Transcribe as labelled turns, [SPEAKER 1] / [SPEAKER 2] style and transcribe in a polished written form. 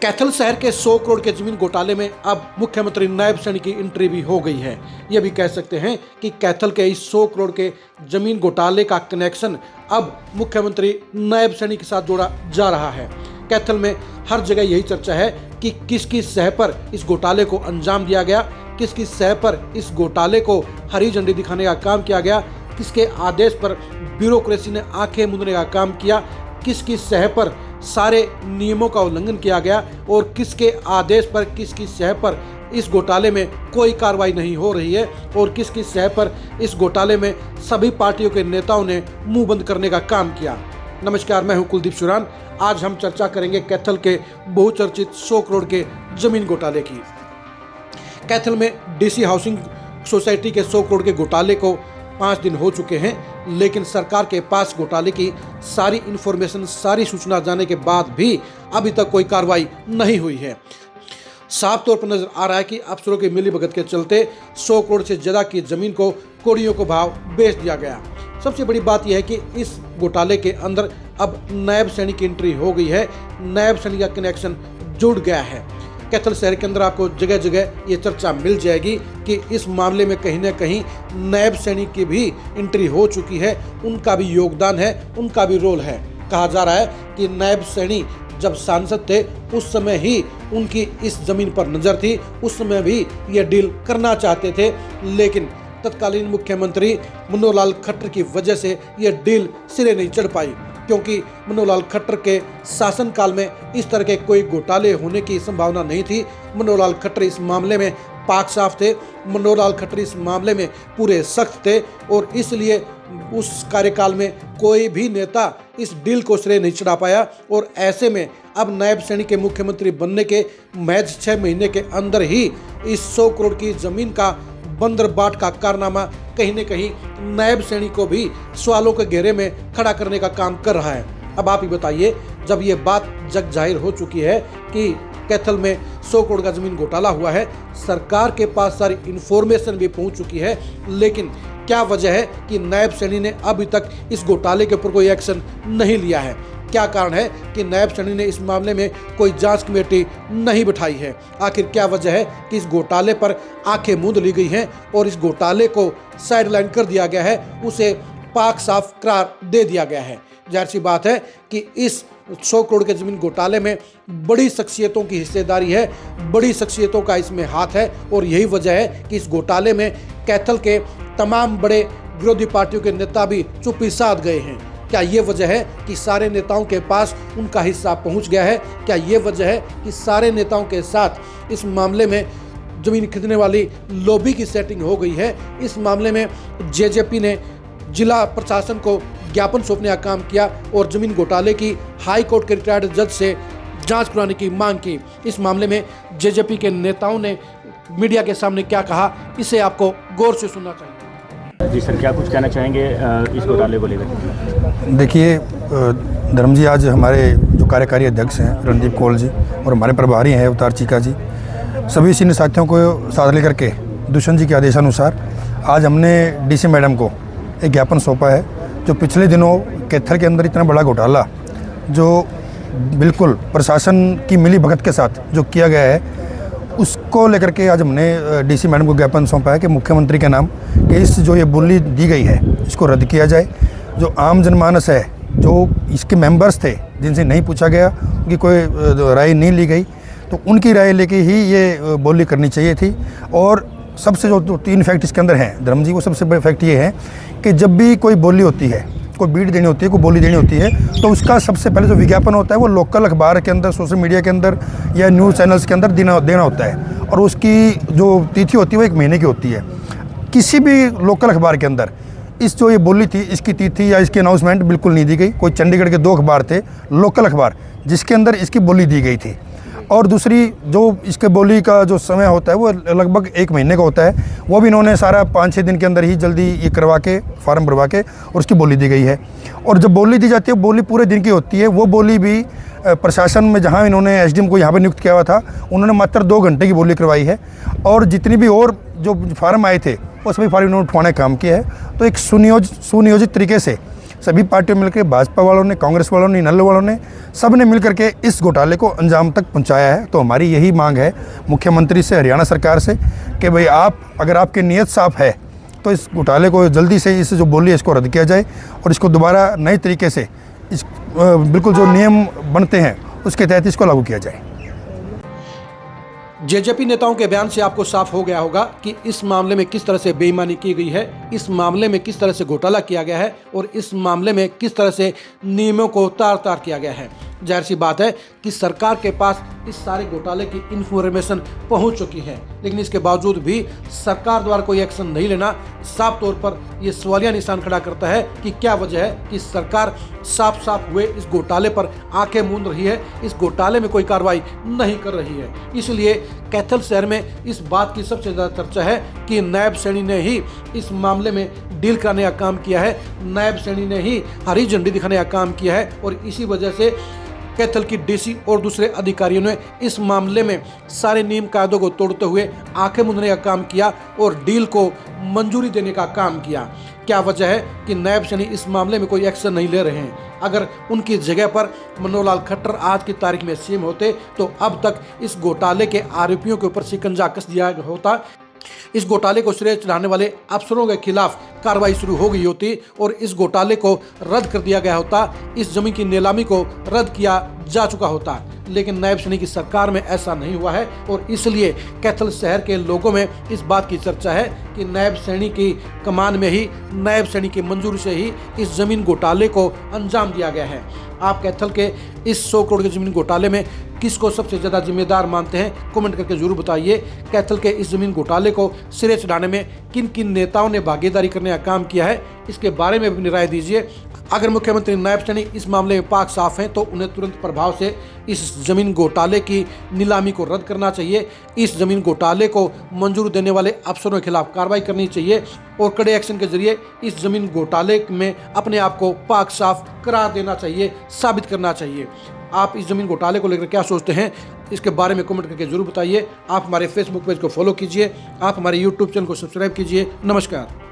[SPEAKER 1] कैथल शहर के 100 करोड़ के जमीन घोटाले में अब मुख्यमंत्री नायब सैनी की एंट्री भी हो गई है। ये भी कह सकते हैं कि कैथल के इस 100 करोड़ के जमीन घोटाले का कनेक्शन अब मुख्यमंत्री नायब सैनी के साथ जोड़ा जा रहा है। कैथल में हर जगह यही चर्चा है कि किसकी सह पर इस घोटाले को अंजाम दिया गया, किसकी सह पर इस घोटाले को हरी झंडी दिखाने का काम किया गया, किसके आदेश पर ब्यूरोक्रेसी ने आंखें मूंदने का काम किया, किसकी सह पर सारे नियमों का उल्लंघन किया गया और किसके आदेश पर, किसकी सह पर इस घोटाले में कोई कार्रवाई नहीं हो रही है और किसकी सह पर इस घोटाले में सभी पार्टियों के नेताओं ने मुंह बंद करने का काम किया। नमस्कार, मैं हूं कुलदीप सुरान। आज हम चर्चा करेंगे कैथल के बहुचर्चित 100 करोड़ के जमीन घोटाले की। कैथल में डीसी हाउसिंग सोसाइटी के 100 करोड़ के घोटाले को 5 दिन हो चुके हैं, लेकिन सरकार के पास घोटाले की सारी इंफॉर्मेशन, सारी सूचना जाने के बाद भी अभी तक कोई कार्रवाई नहीं हुई है। साफ तौर पर नजर आ रहा है कि अफसरों की मिलीभगत के चलते 100 करोड़ से ज्यादा की जमीन को कौड़ियों को भाव बेच दिया गया। सबसे बड़ी बात यह है कि इस घोटाले के अंदर अब नायब सैनी की एंट्री हो गई है, नायब सैनी का कनेक्शन जुड़ गया है। कैथल शहर के अंदर आपको जगह जगह ये चर्चा मिल जाएगी कि इस मामले में कहीं ना कहीं नायब सैनी की भी एंट्री हो चुकी है, उनका भी योगदान है, उनका भी रोल है। कहा जा रहा है कि नायब सैनी जब सांसद थे उस समय ही उनकी इस जमीन पर नजर थी, उस समय भी ये डील करना चाहते थे, लेकिन तत्कालीन मुख्यमंत्री मनोहर लाल खट्टर की वजह से यह डील सिरे नहीं चढ़ पाई, क्योंकि मनोहर लाल खट्टर के शासनकाल में इस तरह के कोई घोटाले होने की संभावना नहीं थी। मनोहर लाल खट्टर इस मामले में पाक साफ थे, मनोहर लाल खट्टर इस मामले में पूरे सख्त थे और इसलिए उस कार्यकाल में कोई भी नेता इस डील को सिरे नहीं चढ़ा पाया। और ऐसे में अब नायब सैनी के मुख्यमंत्री बनने के महज 6 महीने के अंदर ही इस 100 करोड़ की जमीन का बंदरबाट का कारनामा कहीं न कहीं नायब सैनी को भी सवालों के घेरे में खड़ा करने का काम कर रहा है। अब आप ही बताइए, जब ये बात जग जाहिर हो चुकी है कि कैथल में 100 करोड़ का जमीन घोटाला हुआ है, सरकार के पास सारी इंफॉर्मेशन भी पहुंच चुकी है, लेकिन क्या वजह है कि नायब सैनी ने अभी तक इस घोटाले के ऊपर कोई एक्शन नहीं लिया है? क्या कारण है कि नायब सैनी ने इस मामले में कोई जांच कमेटी नहीं बिठाई है? आखिर क्या वजह है कि इस घोटाले पर आंखें मूंद ली गई हैं और इस घोटाले को साइडलाइन कर दिया गया है, उसे पाक साफ करार दे दिया गया है? जाहिर सी बात है कि इस 100 करोड़ के जमीन घोटाले में बड़ी शख्सियतों की हिस्सेदारी है, बड़ी शख्सियतों का इसमें हाथ है और यही वजह है कि इस घोटाले में कैथल के तमाम बड़े विरोधी पार्टियों के नेता भी चुप्पी साध गए हैं। क्या ये वजह है कि सारे नेताओं के पास उनका हिस्सा पहुंच गया है? क्या ये वजह है कि सारे नेताओं के साथ इस मामले में जमीन खरीदने वाली लॉबी की सेटिंग हो गई है? इस मामले में जेजेपी ने जिला प्रशासन को ज्ञापन सौंपने का काम किया और जमीन घोटाले की हाई कोर्ट के रिटायर्ड जज से जांच कराने की मांग की। इस मामले में जेजेपी के नेताओं ने मीडिया के सामने क्या कहा, इसे आपको गौर से सुनना चाहिए।
[SPEAKER 2] जी सर, क्या कुछ कहना चाहेंगे इस घोटाले को लेकर?
[SPEAKER 3] देखिए धर्म जी, आज हमारे जो कार्यकारी अध्यक्ष हैं रणदीप कौल जी और हमारे प्रभारी हैं अवतार चीका जी, सभी सीनियर साथियों को साथ लेकर के दुष्यंत जी के आदेशानुसार आज हमने डीसी मैडम को एक ज्ञापन सौंपा है। जो पिछले दिनों कैथल के अंदर इतना बड़ा घोटाला जो बिल्कुल प्रशासन की मिली भगत के साथ जो किया गया है, उसको लेकर के आज हमने डीसी मैडम को ज्ञापन सौंपा है कि मुख्यमंत्री के नाम कि इस जो ये बोली दी गई है इसको रद्द किया जाए। जो आम जनमानस है, जो इसके मेंबर्स थे जिनसे नहीं पूछा गया, उनकी कोई राय नहीं ली गई, तो उनकी राय लेके ही ये बोली करनी चाहिए थी। और सबसे जो 3 फैक्ट इसके अंदर हैं धर्म जी, वो सबसे बड़े फैक्ट ये है कि जब भी कोई बोली होती है, कोई बीट देनी होती है, कोई बोली देनी होती है, तो उसका सबसे पहले जो विज्ञापन होता है वो लोकल अखबार के अंदर, सोशल मीडिया के अंदर या न्यूज़ चैनल्स के अंदर देना होता है। और उसकी जो तिथि होती है वो 1 महीने की होती है। किसी भी लोकल अखबार के अंदर इस जो ये बोली थी, इसकी तिथि या इसकी अनाउंसमेंट बिल्कुल नहीं दी गई। कोई चंडीगढ़ के 2 अखबार थे, लोकल अखबार, जिसके अंदर इसकी बोली दी गई थी। और दूसरी जो इसके बोली का जो समय होता है वो लगभग 1 महीने का होता है, वो भी इन्होंने सारा 5-6 दिन के अंदर ही जल्दी ये करवा के, फॉर्म भरवा के और उसकी बोली दी गई है। और जब बोली दी जाती है, बोली पूरे दिन की होती है। वो बोली भी प्रशासन में जहाँ इन्होंने एसडीएम को यहाँ पर नियुक्त किया हुआ था, उन्होंने मात्र 2 घंटे की बोली करवाई है। और जितनी भी और जो फार्म आए थे वो सभी फार्म इन्होंने उठवाने का काम किया है। तो एक सुनियोजित तरीके से सभी पार्टियों में मिलकर, भाजपा वालों ने, कांग्रेस वालों ने, इनेलो वालों ने, सब ने मिलकर के इस घोटाले को अंजाम तक पहुंचाया है। तो हमारी यही मांग है मुख्यमंत्री से, हरियाणा सरकार से, कि भाई आप, अगर आपकी नीयत साफ है तो इस घोटाले को जल्दी से, इस जो बोली है इसको रद्द किया जाए और इसको दोबारा नए तरीके से, इस बिल्कुल जो नियम बनते हैं उसके तहत इसको लागू किया जाए।
[SPEAKER 1] जेजेपी नेताओं के बयान से आपको साफ हो गया होगा कि इस मामले में किस तरह से बेईमानी की गई है, इस मामले में किस तरह से घोटाला किया गया है और इस मामले में किस तरह से नियमों को तार-तार किया गया है। जाहिर सी बात है कि सरकार के पास इस सारे घोटाले की इन्फॉर्मेशन पहुंच चुकी है, लेकिन इसके बावजूद भी सरकार द्वारा कोई एक्शन नहीं लेना साफ तौर पर यह सवालिया निशान खड़ा करता है कि क्या वजह है कि सरकार साफ साफ हुए इस घोटाले पर आंखें मूंद रही है, इस घोटाले में कोई कार्रवाई नहीं कर रही है। इसलिए कैथल शहर में इस बात की सबसे ज़्यादा चर्चा है कि नायब सैनी ने ही इस मामले में डील कराने का काम किया है, नायब सैनी ने ही हरी झंडी दिखाने का काम किया है और इसी वजह से कैथल की डीसी और दूसरे अधिकारियों ने इस मामले में सारे नियम कायदों को तोड़ते हुए आंखें मूंदने का काम किया और डील को मंजूरी देने का काम किया। क्या वजह है कि नायब सैनी इस मामले में कोई एक्शन नहीं ले रहे हैं? अगर उनकी जगह पर मनोहर लाल खट्टर आज की तारीख में सीएम होते तो अब तक इस घोटाले के आरोपियों के ऊपर शिकंजा कस दिया होता, इस घोटाले को सिरे चढ़ाने वाले अफसरों के खिलाफ कार्रवाई शुरू हो गई होती और इस घोटाले को रद्द कर दिया गया होता, इस जमीन की नीलामी को रद्द किया जा चुका होता। लेकिन नायब सैनी की सरकार में ऐसा नहीं हुआ है और इसलिए कैथल शहर के लोगों में इस बात की चर्चा है कि नायब सैनी की कमान में ही, नायब सैनी की मंजूरी से ही इस जमीन घोटाले को अंजाम दिया गया है। आप कैथल के इस 100 करोड़ के जमीन घोटाले में किसको सबसे ज़्यादा जिम्मेदार मानते हैं? कमेंट करके जरूर बताइए। कैथल के इस जमीन घोटाले को सिरे चढ़ाने में किन किन नेताओं ने भागीदारी करने का काम किया है, इसके बारे में भी राय दीजिए। अगर मुख्यमंत्री नायब सैनी इस मामले में पाक साफ हैं तो उन्हें तुरंत प्रभाव से इस जमीन घोटाले की नीलामी को रद्द करना चाहिए, इस जमीन घोटाले को मंजूरी देने वाले अफसरों के खिलाफ कार्रवाई करनी चाहिए और कड़े एक्शन के जरिए इस जमीन घोटाले में अपने आप को पाक साफ करार देना चाहिए, साबित करना चाहिए। आप इस जमीन घोटाले को लेकर क्या सोचते हैं, इसके बारे में कमेंट करके जरूर बताइए। आप हमारे फेसबुक पेज को फॉलो कीजिए, आप हमारे यूट्यूब चैनल को सब्सक्राइब कीजिए। नमस्कार।